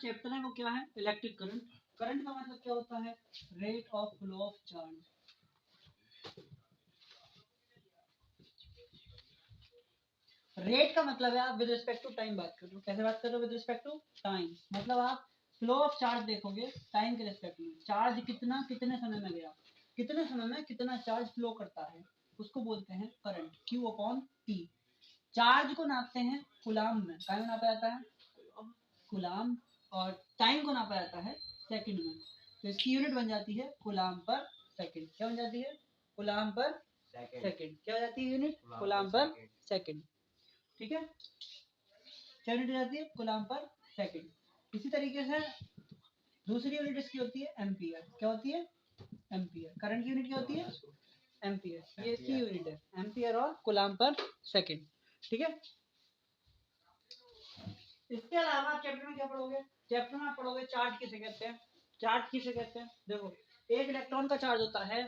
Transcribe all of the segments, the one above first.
Chapter है वो क्या है, इलेक्ट्रिक करंट। करंट का मतलब क्या होता है, rate of flow of charge. Rate का मतलब है आप विद रिस्पेक्ट टू टाइम बात कर रहे हो। कैसे बात कर रहे हो, विद रिस्पेक्ट टू टाइम, मतलब आप फ्लो ऑफ चार्ज देखोगे टाइम के रिस्पेक्ट में। चार्ज कितना कितने समय में गया, कितने समय में कितना चार्ज फ्लो करता है, उसको बोलते हैं current, Q upon T। Charge को नापते हैं कुलाम में, टाइम नापा जाता है कुलाम, और टाइम को नापा जाता है सेकंड में। तो इसकी यूनिट बन जाती है कुलाम पर सेकंड। क्या बन जाती है, कुलाम पर सेकंड। क्या हो जाती है यूनिट, कुलाम पर सेकंड। ठीक है, क्या यूनिट जाती है, कुलाम पर सेकंड। इसी तरीके से दूसरी यूनिट इसकी होती है एम्पियर। क्या होती है, एम्पियर। करंट की यूनिट क्या होती है, एम्पियर। ये इसकी यूनिट है, एम्पियर और कुलाम पर सेकंड। ठीक है, इसके अलावा आप चैप्टर में क्या पढ़ोगे, चैप्टर में आप पढ़ोगे चार्ज किसे कहते हैं। चार्ज किसे कहते हैं, देखो एक इलेक्ट्रॉन का चार्ज होता है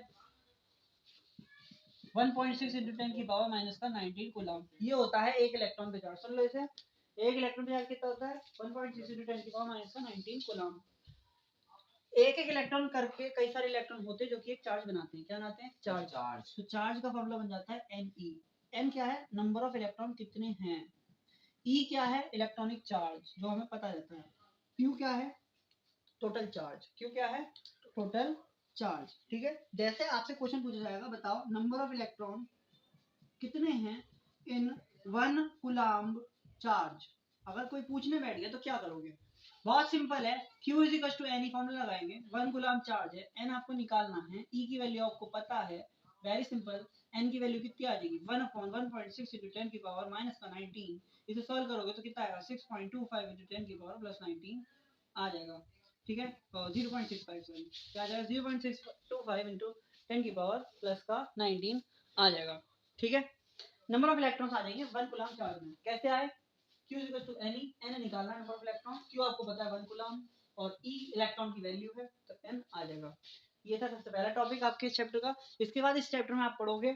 1.6 इंटू 10 की पावर माइनस का 19 कूलम। ये होता है एक इलेक्ट्रॉन का चार्ज। सुन लो इसे, एक इलेक्ट्रॉन का चार्ज कितना होता है, 1.6 इंटू 10 की पावर माइनस का 19 कूलम। एक एक इलेक्ट्रॉन करके कई सारे इलेक्ट्रॉन होते हैं जो कि एक चार्ज बनाते हैं। क्या बनाते हैं, चार्ज। तो चार्ज का फॉर्मूला बन जाता है Ne। n क्या है, नंबर ऑफ इलेक्ट्रॉन कितने हैं। E क्या है, इलेक्ट्रॉनिक चार्ज जो हमें पता रहता है। Q क्या है, टोटल चार्ज। Q क्या है, टोटल चार्ज। ठीक है, जैसे आपसे क्वेश्चन पूछा जाएगा, बताओ नंबर ऑफ इलेक्ट्रॉन कितने हैं इन 1 कूलम चार्ज। अगर कोई पूछने बैठ गया तो क्या करोगे, बहुत सिंपल है, Q is equal to n, formula लगाएंगे। 1 कूलम चार्ज है, n आपको निकालना है, E की वैल्यू आपको पता है, वेरी सिंपल। n की वैल्यू कितनी आ जाएगी, 1 अपॉन 1.6 इंटू 10 की पावर माइनस का 19। इसे सॉल्व करोगे तो कितना आएगा, 6.25 इंटू 10 की पावर प्लस 19 आ जाएगा। ठीक है, 0.657 क्या आ जाएगा, 0.625 इंटू 10 की पावर प्लस का 19 आ जाएगा। ठीक है, नंबर ऑफ इलेक्ट्रॉन्स आ जाएंगे 1 कूलम चार्ज में। कैसे आए, Q is equal to Ne, n निकालना नंबर ऑफ इलेक्ट्रॉन, Q आपको पता है 1 कूलम, और E इलेक्ट्रॉन की वैल्यू है, तो n आ जाएगा। ये था सबसे पहला टॉपिक आपके इस चैप्टर का। इसके बाद इस चैप्टर में आप पढ़ोगे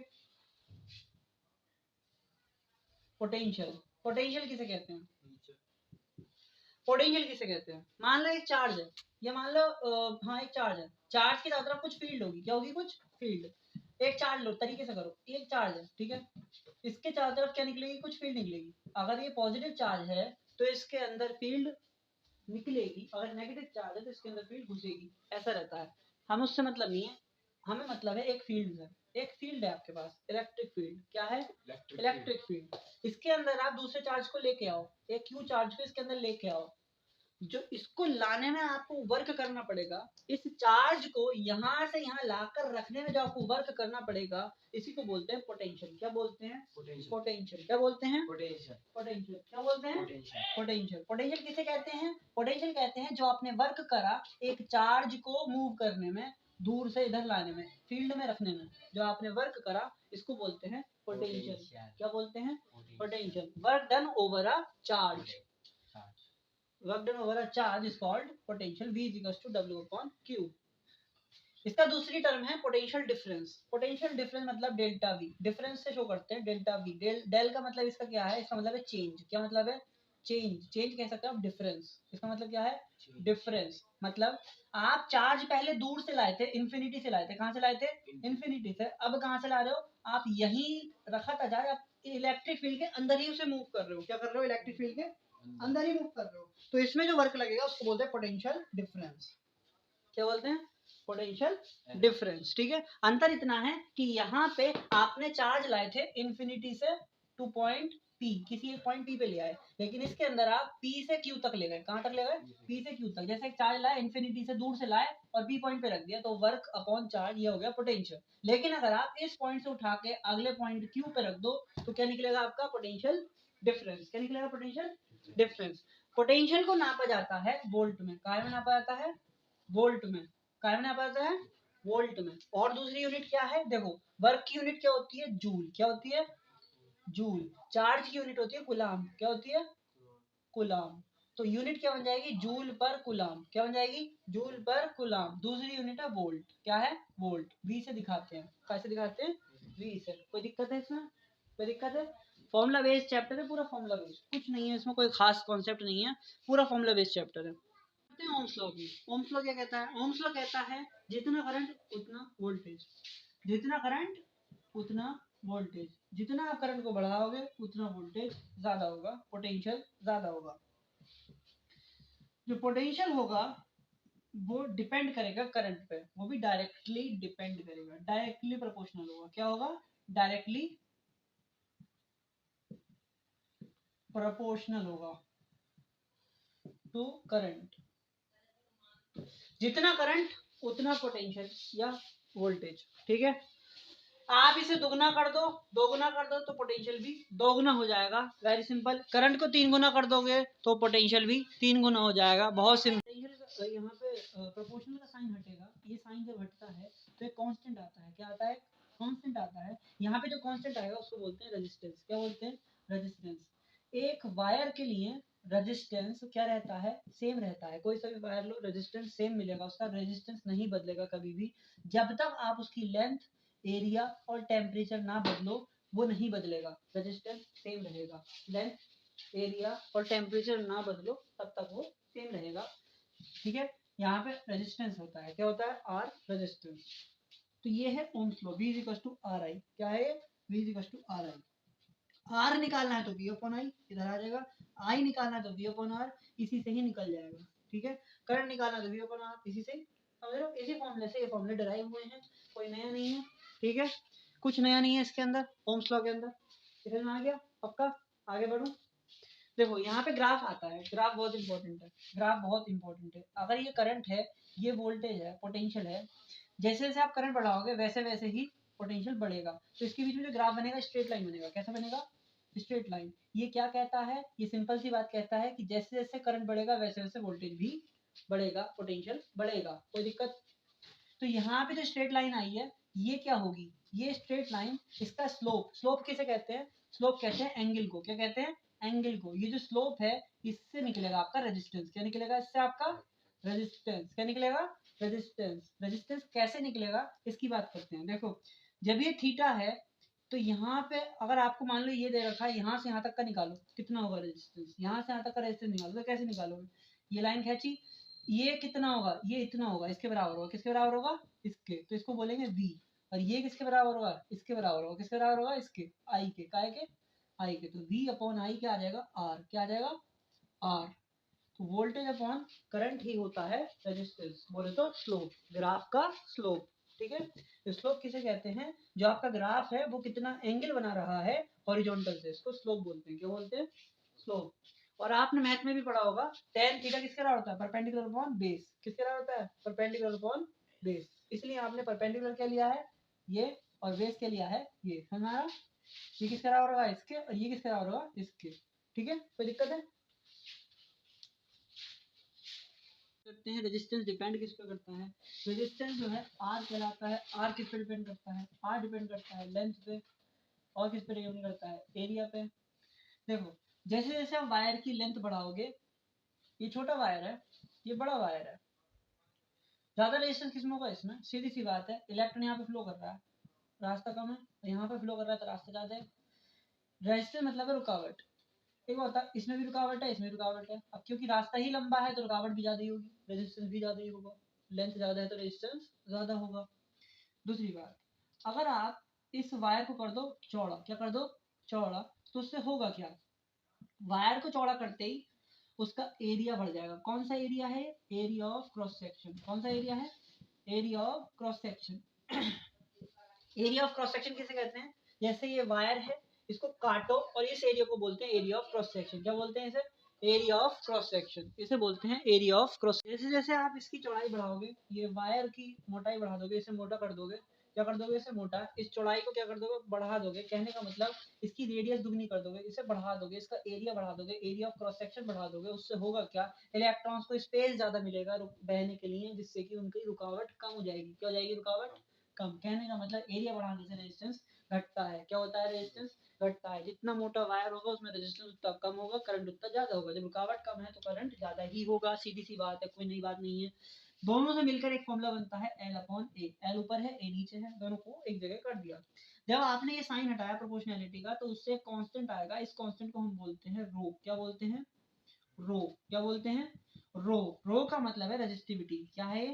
पोटेंशियल। पोटेंशियल किसे कहते हैं, पोटेंशियल किसे कहते हैं, मान लो एक चार्ज है, ये मान लो हाँ एक चार्ज है, चार्ज की चारों तरफ कुछ फील्ड होगी। क्या होगी, कुछ फील्ड। एक चार्ज लो, तरीके से करो, एक चार्ज है, ठीक है, इसके चारों तरफ क्या निकलेगी, कुछ फील्ड निकलेगी। अगर ये पॉजिटिव चार्ज है तो इसके अंदर फील्ड निकलेगी, अगर नेगेटिव चार्ज है तो इसके अंदर फील्ड घुसेगी। ऐसा रहता है, हमें उससे मतलब नहीं है, हमें मतलब है एक फील्ड है, एक फील्ड है आपके पास, इलेक्ट्रिक फील्ड। क्या है, इलेक्ट्रिक फील्ड। इसके अंदर आप दूसरे चार्ज को लेके आओ, एक क्यू चार्ज को इसके अंदर लेके आओ, जो इसको लाने में आपको वर्क करना पड़ेगा, इस चार्ज को यहाँ से यहाँ लाकर रखने में जो आपको वर्क करना पड़ेगा, इसी को बोलते हैं पोटेंशियल। क्या बोलते हैं, पोटेंशियल। क्या बोलते हैं, पोटेंशियल। क्या बोलते हैं, पोटेंशियल। पोटेंशियल किसे कहते हैं, पोटेंशियल कहते हैं जो आपने वर्क करा एक चार्ज को मूव करने में, दूर से इधर लाने में, फील्ड में रखने में, जो आपने वर्क करा, इसको बोलते हैं पोटेंशियल। क्या बोलते हैं, potential. Work done over a charge, work done over a charge is called potential। V is equals to W upon Q। इसका दूसरी टर्म है पोटेंशियल डिफरेंस। पोटेंशियल डिफरेंस मतलब डेल्टा V, डिफरेंस से शो करते हैं डेल्टा V। डेल का मतलब इसका क्या है, इसका मतलब है चेंज। क्या मतलब है, चेंज। चेंज कह सकते हो आप डिफरेंस, इसका मतलब क्या है, डिफरेंस। मतलब आप चार्ज पहले दूर से लाए थे, इन्फिनिटी से लाए थे। कहाँ से लाए थे, इन्फिनिटी से। अब कहाँ से ला रहे हो, आप यही रखा था चार्ज, आप इलेक्ट्रिक फील्ड के अंदर ही उसे मूव कर रहे हो। क्या कर रहे हो, इलेक्ट्रिक फील्ड के अंदर ही मूव कर रहे हो, तो इसमें जो वर्क लगेगा उसको बोलते हैं पोटेंशियल डिफरेंस। क्या बोलते हैं, पोटेंशियल डिफरेंस। ठीक है, अंतर इतना है कि यहाँ पे आपने चार्ज लाए थे इन्फिनिटी से टू पॉइंट P, किसी एक पॉइंट P पे ले आए, लेकिन इसके अंदर आप P से Q तक ले गए। कहाँ तक ले गए, P से Q तक। जैसे एक चार्ज लाए इन्फिनिटी से दूर से लाए और P पॉइंट पे रख दिया, तो वर्क अपॉन चार्ज ये हो गया पोटेंशियल। लेकिन अगर आप इस पॉइंट से उठा के अगले पॉइंट Q पे रख दो तो क्या निकलेगा आपका, पोटेंशियल डिफरेंस। क्या निकलेगा, पोटेंशियल डिफरेंस। पोटेंशियल को नापा जाता है वोल्ट में। काय में नापा जाता है, वोल्ट में। काय में नापा जाता है, वोल्ट में। और दूसरी यूनिट क्या है, देखो वर्क की यूनिट क्या होती है, जूल। क्या होती है, जूल। चार्ज की यूनिट होती है कुलाम। क्या होती है, कुलाम। तो यूनिट क्या बन जाएगी, जूल पर कुलाम। क्या बन जाएगी, जूल पर कुलाम। दूसरी यूनिट है वोल्ट। क्या है, वोल्ट। वी से दिखाते हैं, कैसे दिखाते हैं, वी से। कोई दिक्कत है इसमें, कोई दिक्कत है, फॉर्मूला बेस्ड चैप्टर है पूरा, फॉर्मूला बेस्ड, कुछ नहीं है इसमें, कोई खास कॉन्सेप्ट नहीं है, पूरा फॉर्मूला बेस्ड चैप्टर है। ओम्स लॉ की। ओम्स लॉ क्या कहता है? ओम्स लॉ कहता है जितना करंट उतना वोल्टेज, जितना करंट उतना वोल्टेज, जितना आप करंट को बढ़ाओगे उतना वोल्टेज ज्यादा होगा, पोटेंशियल ज्यादा होगा। जो पोटेंशियल होगा वो डिपेंड करेगा करंट पे, वो भी डायरेक्टली डिपेंड करेगा, डायरेक्टली प्रोपोर्शनल होगा। क्या होगा? डायरेक्टली प्रोपोर्शनल होगा टू करंट। जितना करंट उतना पोटेंशियल या वोल्टेज। ठीक है, आप इसे दुगना कर दो, दोगुना कर दो तो पोटेंशियल भी दोगुना हो जाएगा। Very simple. करंट को 3 गुना कर दोगे तो पोटेंशियल भी 3 गुना हो जाएगा। बहुत सिंपल। यहाँ पे प्रोपोर्शनल का साइन हटेगा, ये साइन जब हटता है तो एक कांस्टेंट आता है। क्या आता है? कांस्टेंट आता है। यहाँ पे जो कांस्टेंट आएगा उसको बोलते हैं रेजिस्टेंस। क्या बोलते हैं? रेजिस्टेंस। एक वायर के लिए रेजिस्टेंस क्या रहता है? सेम रहता है। कोई सा भी वायर लो, रेजिस्टेंस सेम मिलेगा, उसका रेजिस्टेंस नहीं बदलेगा कभी भी। जब तक आप उसकी लेंथ, एरिया और टेम्परेचर ना बदलो वो नहीं बदलेगा, रेजिस्टेंस सेम रहेगा। लेंथ, एरिया और टेम्परेचर ना बदलो तब तक वो सेम रहेगा। ठीक है, यहाँ पे रेजिस्टेंस होता है। क्या होता है? R, resistance. तो ये है Ohm's law, V equal to R I. क्या है? V equal to R I. R निकालना है तो V अपॉन आई इधर आ जाएगा, आई निकालना है तो V अपॉन आर, इसी से ही निकल जाएगा। ठीक है, करंट निकालना है तो V अपॉन आर, इसी से। समझ रहे हो? इसी फॉर्मूले से ये फॉर्मूले डराइव हुए हैं, कोई नया नहीं है। ठीक है, कुछ नया नहीं है इसके अंदर, ओम्स लॉ के अंदर। समझ में आ गया? पक्का? आगे बढ़ूं? देखो यहाँ पे ग्राफ आता है, ग्राफ बहुत इंपॉर्टेंट है, ग्राफ बहुत इंपॉर्टेंट है। अगर ये करंट है, ये वोल्टेज है, पोटेंशियल है, जैसे जैसे आप करंट बढ़ाओगे वैसे वैसे ही पोटेंशियल बढ़ेगा। तो इसके बीच में जो ग्राफ बनेगा स्ट्रेट लाइन बनेगा। कैसा बनेगा? Straight line. ये क्या कहता है? ये सिंपल सी बात कहता है कि जैसे जैसे करंट बढ़ेगा वैसे वैसे वोल्टेज भी बढ़ेगा, पोटेंशियल बढ़ेगा। कोई दिक्कत? तो यहाँ पे जो स्ट्रेट लाइन आई है ये क्या होगी? ये स्ट्रेट लाइन, इसका स्लोप, स्लोप किसे कहते हैं? स्लोप कहते हैं एंगल को। क्या कहते हैं? एंगल को। ये जो स्लोप है इससे निकलेगा आपका रेजिस्टेंस। क्या निकलेगा इससे? आपका रेजिस्टेंस। क्या निकलेगा? रेजिस्टेंस। रेजिस्टेंस कैसे निकलेगा इसकी बात करते हैं। देखो, जब ये थीटा है तो यहाँ पे अगर आपको मान लो ये दे रखा है, यहाँ से यहाँ तक का निकालो कितना होगा रेजिस्टेंस, यहाँ से यहाँ तक का रेजिस्टेंस निकालो, तो कैसे निकालोगे? ये लाइन खींची, ये कितना होगा? ये इतना होगा, इसके बराबर होगा। किसके बराबर होगा? इसके। तो इसको बोलेंगे v। और ये किसके बराबर होगा? इसके बराबर होगा। किसके बराबर होगा? इसके, आई के। काय के? आई के। तो v अपॉन आई क्या आ जाएगा? r। क्या आ जाएगा? r। तो वोल्टेज अपॉन करंट ही होता है रेजिस्टेंस। बोले तो स्लोप, ग्राफ का स्लोप। ठीक है, स्लोप किसे कहते हैं? जो आपका ग्राफ है वो कितना एंगल बना रहा है हॉरिजॉन्टल से, इसको स्लोप बोलते हैं। क्या बोलते हैं? स्लोप। और आपने मैथ में भी पढ़ा होगा tan थीटा किसके बराबर होता है? Perpendicular upon base. किसके बराबर होता है? Perpendicular upon base. इसलिए आपने परपेंडिकुलर क्या लिया है? ये। और बेस क्या लिया है? ये। हमारा ये किसके बराबर होगा? इसके। और ये किसके बराबर होगा? इसके। ठीक है, कोई दिक्कत है? करते हैं रेजिस्टेंस डिपेंड किस पे करता है? रेजिस्टेंस जो है आर कहलाता है। आर किस पे डिपेंड करता है? आर डिपेंड करता है लेंथ पे। और किस पे डिपेंड करता है? एरिया पे। देखो, जैसे जैसे आप वायर की लेंथ बढ़ाओगे, ये छोटा वायर है, ये बड़ा वायर है, ज्यादा रेजिस्टेंस किसमें होगा? इसमें। सीधी सी बात है, इलेक्ट्रॉन यहाँ पे फ्लो कर रहा है, रास्ता कम है, यहाँ पे फ्लो कर रहा है तो रास्ता ज्यादा है। रेजिस्टेंस मतलब है रुकावट। एक होता है इसमें भी रुकावट है, इसमें भी रुकावट है। अब क्योंकि रास्ता ही लंबा है तो रुकावट भी ज्यादा ही होगी, रेजिस्टेंस भी ज्यादा ही होगा। लेंथ ज्यादा है तो रेजिस्टेंस ज्यादा होगा। दूसरी बात, अगर आप इस वायर को कर दो चौड़ा, क्या कर दो? चौड़ा, तो उससे होगा क्या? वायर को चौड़ा करते ही उसका एरिया बढ़ जाएगा। कौन सा एरिया है? Area of cross section. कौन सा एरिया है? Area of cross section. Area of cross section किसे कहते हैं? जैसे ये वायर है, इसको काटो और इस एरिया को बोलते हैं एरिया ऑफ क्रॉस सेक्शन। क्या बोलते हैं इसे? Area of cross section. इसे बोलते हैं एरिया ऑफ क्रॉस। जैसे जैसे आप इसकी चौड़ाई बढ़ाओगे, ये वायर की मोटाई बढ़ा दोगे, इसे मोटा कर दोगे, क्या कर दोगे? इसे मोटा, इस चौड़ाई को क्या कर दोगे? बढ़ा दोगे। कहने का मतलब इसकी रेडियस दुगनी कर दोगे, इसे बढ़ा दोगे, इसका एरिया बढ़ा दोगे, एरिया ऑफ क्रॉस सेक्शन बढ़ा दोगे। उससे होगा क्या? इलेक्ट्रॉन्स को स्पेस ज्यादा मिलेगा बहने के लिए, जिससे कि उनकी रुकावट कम हो जाएगी। क्या हो जाएगी? रुकावट कम। कहने का मतलब एरिया बढ़ाने से रेजिस्टेंस घटता है। क्या होता है? रेजिस्टेंस घटता है। जितना मोटा वायर होगा उसमें रेजिस्टेंस उतना कम होगा, करंट उतना ज्यादा होगा। जब रुकावट कम है तो करंट ज्यादा ही होगा। सीधी सी बात है, कोई नई बात नहीं है। दोनों से मिलकर एक फॉर्मूला बनता है L अपॉन ए। एल ऊपर है, ए नीचे है, दोनों को एक जगह कर दिया। जब आपने ये साइन हटाया प्रोपोर्शनैलिटी का तो उससे कांस्टेंट आएगा। इस कांस्टेंट को हम बोलते हैं रो। क्या बोलते हैं? रो। क्या बोलते हैं? रो, रो का मतलब है रेजिस्टिविटी। क्या है?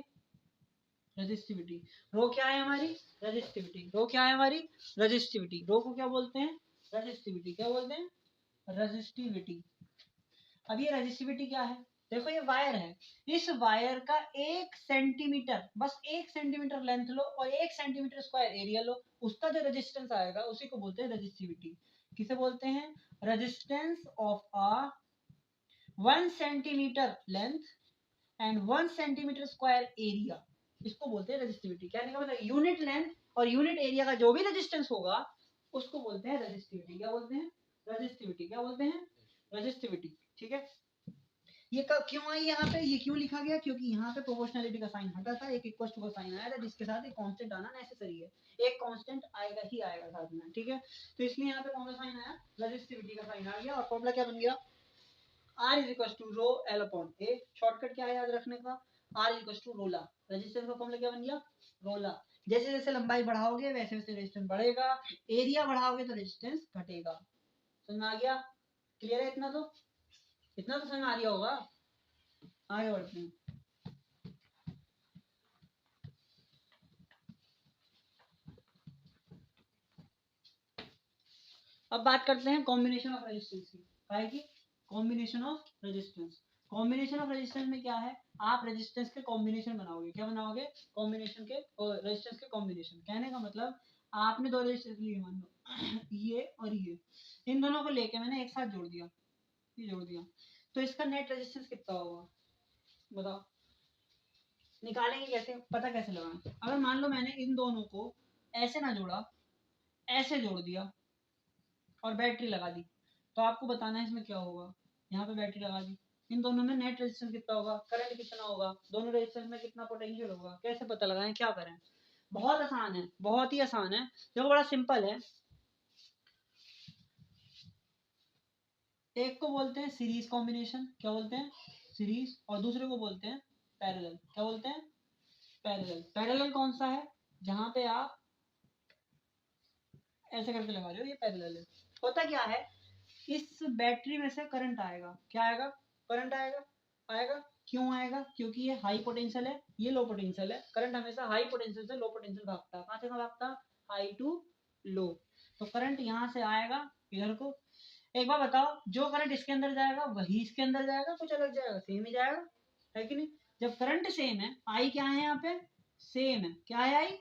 रेजिस्टिविटी। रो क्या है हमारी? रेजिस्टिविटी। रो क्या है हमारी? रेजिस्टिविटी। रो को क्या बोलते हैं? रेजिस्टिविटी। क्या बोलते हैं? रेजिस्टिविटी। अब ये रेजिस्टिविटी क्या है? देखो ये वायर है, इस वायर का 1 सेंटीमीटर, बस 1 सेंटीमीटर लेंथ लो और 1 सेंटीमीटर स्क्वायर एरिया लो, उसका जो रेजिस्टेंस आएगा उसी को बोलते हैं रेजिस्टिविटी। किसे बोलते हैं? Resistance of a 1 centimetre length and 1 centimetre square area, इसको बोलते हैं रेजिस्टिविटी। कहने का मतलब यूनिट लेंथ और यूनिट एरिया का जो भी रेजिस्टेंस होगा उसको बोलते हैं रेजिस्टिविटी। क्या बोलते हैं? रेजिस्टिविटी। क्या बोलते हैं? रेजिस्टिविटी। ठीक है, ये क्यों आई यहाँ पे, ये क्यों लिखा गया? क्योंकि यहाँ पे प्रोपोर्शनलिटी का साइन हटा था, एक इक्वल टू का साइन आया था, जिसके साथ एक कांस्टेंट आना नेसेसरी है। एक कांस्टेंट आएगा ही आएगा साथ में, ठीक है। तो इसलिए यहाँ पे कौन सा साइन आया? रेजिस्टिविटी का साइन आ गया। और फॉर्मूला क्या बन गया? R is equal to rho L upon A. Shortcut क्या है याद रखने का? R इज इक्वल टू रोला। रेजिस्टेंस का फॉर्मूला क्या बन गया? रोला। जैसे जैसे लंबाई बढ़ाओगे वैसे वैसे रेजिस्टेंस बढ़ेगा, एरिया बढ़ाओगे तो रेजिस्टेंस घटेगा। समझ में आ गया? क्लियर है? इतना तो समझ में आ गया होगा। आगे बढ़ते हैं। अब बात करते हैं कॉम्बिनेशन ऑफ रेजिस्टेंस की। काय की? Combination of resistance. Combination of resistance में क्या है? आप रेजिस्टेंस के कॉम्बिनेशन बनाओगे। क्या बनाओगे? कॉम्बिनेशन के, रेजिस्टेंस के कॉम्बिनेशन। कहने का मतलब आपने दो रेजिस्टेंस लिए मान लो ये और ये, इन दोनों को लेके मैंने एक साथ जोड़ दिया, ये जोड़ दिया, तो इसका नेट रेजिस्टेंस कितना होगा बताओ? निकालेंगे कैसे? पता कैसे लगाएं? अगर मान लो मैंने इन दोनों को ऐसे ना जोड़ा, ऐसे जोड़ दिया और बैटरी लगा दी, तो आपको बताना है इसमें क्या होगा। यहाँ पे बैटरी लगा दी, इन दोनों में नेट रेजिस्टेंस कितना होगा, करंट कितना होगा, दोनों रेजिस्टेंस में कितना पोटेंशियल होगा, कैसे पता लगाएं, क्या करें? बहुत आसान है, बहुत ही आसान है, देखो बड़ा सिंपल है। एक को बोलते हैं सीरीज कॉम्बिनेशन। क्या बोलते हैं? सीरीज। और दूसरे को बोलते हैं पैरेलल। क्या बोलते हैं? पैरेलल। पैरेलल कौन सा है? जहां पे आप ऐसे करके लगा रहे हो, ये पैरेलल है। होता क्या है, इस बैटरी में से करंट आएगा। क्या आएगा? करंट आएगा। आएगा क्यों आएगा? क्योंकि ये हाई पोटेंशियल है, ये लो पोटेंशियल है। करंट हमेशा हाई पोटेंशियल से लो पोटेंशियल भागता है। कहाँ से भागता? High to low. तो करंट यहाँ से आएगा इधर को। एक बार बताओ, जो करंट इसके अंदर जाएगा वही इसके अंदर जाएगा, कुछ अलग जाएगा? सेम ही जाएगा, है कि नहीं? जब करंट सेम है, आई क्या है यहाँ पे? सेम है। क्या है? आई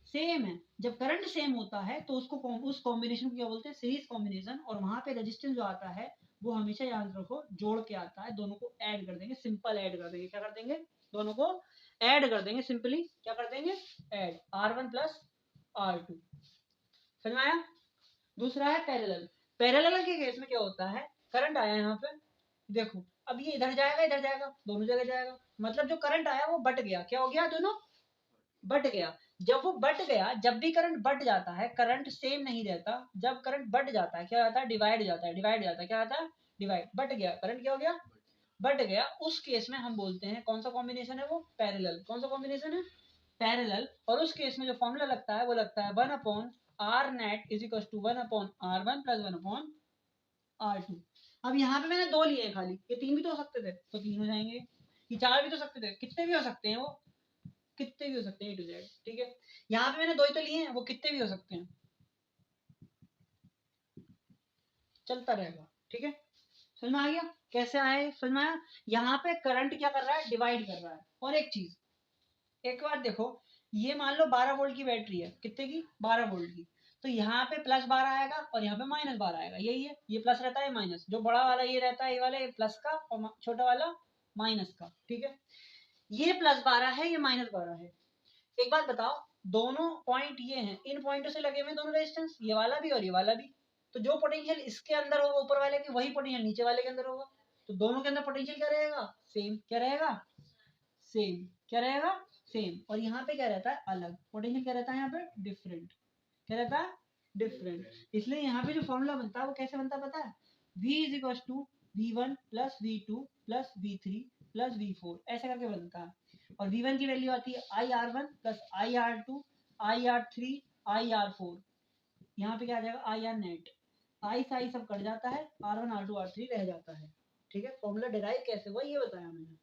सेम है। जब करंट सेम होता है तो उसको, उस कॉम्बिनेशन को क्या बोलते हैं? Series combination. और वहां पे रेजिस्टेंस जो आता है वो हमेशा याद रखो जोड़ के आता है, दोनों को ऐड कर देंगे, सिंपल ऐड कर देंगे। क्या कर देंगे? दोनों को ऐड कर देंगे, सिंपली क्या कर देंगे? ऐड। R1 plus R2। समझ में आया? दूसरा है पैरेलल। पैरेलल के केस में क्या होता है, करंट आया यहाँ पे, देखो अब ये इधर जाएगा इधर जाएगा, दोनों जगह जाएगा, मतलब जो करंट आया वो बट गया। क्या हो गया? दोनों बट गया। जब वो बट गया, जब भी करंट बट जाता है, करंट सेम नहीं रहता, जब करंट बट जाता है क्या आता है? डिवाइड जाता है। डिवाइड जाता है, क्या आता है? डिवाइड। बट गया करंट, क्या हो गया? बट गया। उस केस में हम बोलते हैं कौन सा कॉम्बिनेशन है वो? पैरेलल। कौन सा कॉम्बिनेशन है? पैरेलल। और उस केस में जो फॉर्मूला लगता है वो लगता है 1 upon R net is equal to 1 upon R1 plus 1 upon R2। अब यहाँ पे मैंने दो लिए खाली, ये तीन भी तो हो सकते थे, तो तीन हो जाएंगे। ये चार भी तो सकते थे, कितने भी हो सकते हैं वो, कितने भी हो सकते हैं, A to Z। ठीक है, यहाँ पे मैंने दो ही तो लिए हैं, वो कितने भी हो सकते हैं, चलता रहेगा। ठीक है, समझ में आ गया? कैसे आए? समझ में आया? यहाँ पे करंट क्या कर रहा है? डिवाइड कर रहा है। और एक चीज, एक बार देखो, ये मान लो 12 वोल्ट की बैटरी है, कितने की? 12 वोल्ट की। तो यहाँ पे +12 आएगा और यहाँ पे -12 आएगा। यही है, ये प्लस रहता है, माइनस। जो बड़ा वाला ये रहता है, ये वाला, ये प्लस का, और छोटा वाला माइनस का। ठीक है, ये +12 है, ये -12 है। एक बात बताओ, दोनों पॉइंट ये हैं, इन पॉइंटों से लगे हुए दोनों रेजिस्टेंस, ये वाला भी और ये वाला भी। तो जो पोटेंशियल इसके अंदर होगा ऊपर वाले के, वही पोटेंशियल नीचे वाले के अंदर होगा। तो दोनों के अंदर पोटेंशियल क्या रहेगा? सेम। क्या रहेगा? सेम। क्या रहेगा? सेम। और यहाँ पे क्या रहता है? अलग। पोटेंशियल क्या रहता है यहाँ पे? डिफरेंट। क्या रहता है? डिफरेंट। इसलिए यहाँ पे जो फॉर्मूला बनता है वो कैसे बनता है पता है? V is equal to V1 plus V2 plus V3 plus V4, ऐसे करके बनता है। और V1 की वैल्यू आती है IR1 plus IR2 IR3 IR4। यहाँ पे क्या आ जाएगा? IR net. आई से आई सब कट जाता है, R1 R2 R3 रह जाता है। ठीक है, फॉर्मूला डिराइव कैसे हुआ ये बताया मैंने।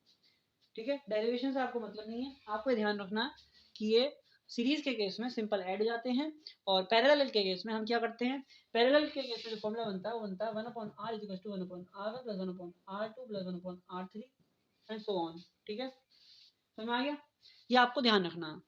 ठीक है, डेरिवेशन से आपको मतलब नहीं है, आपको ध्यान रखना कि ये सीरीज के केस में सिंपल ऐड हो जाते हैं, और पैरेलल के केस में हम क्या करते हैं, पैरेलल के केस में जो फॉर्मूला बनता है वो बनता है 1/r is equal to 1/r1 plus 1/r2 plus 1/r3 and so on. ठीक है, समझ में आ गया, ये आपको ध्यान रखना है।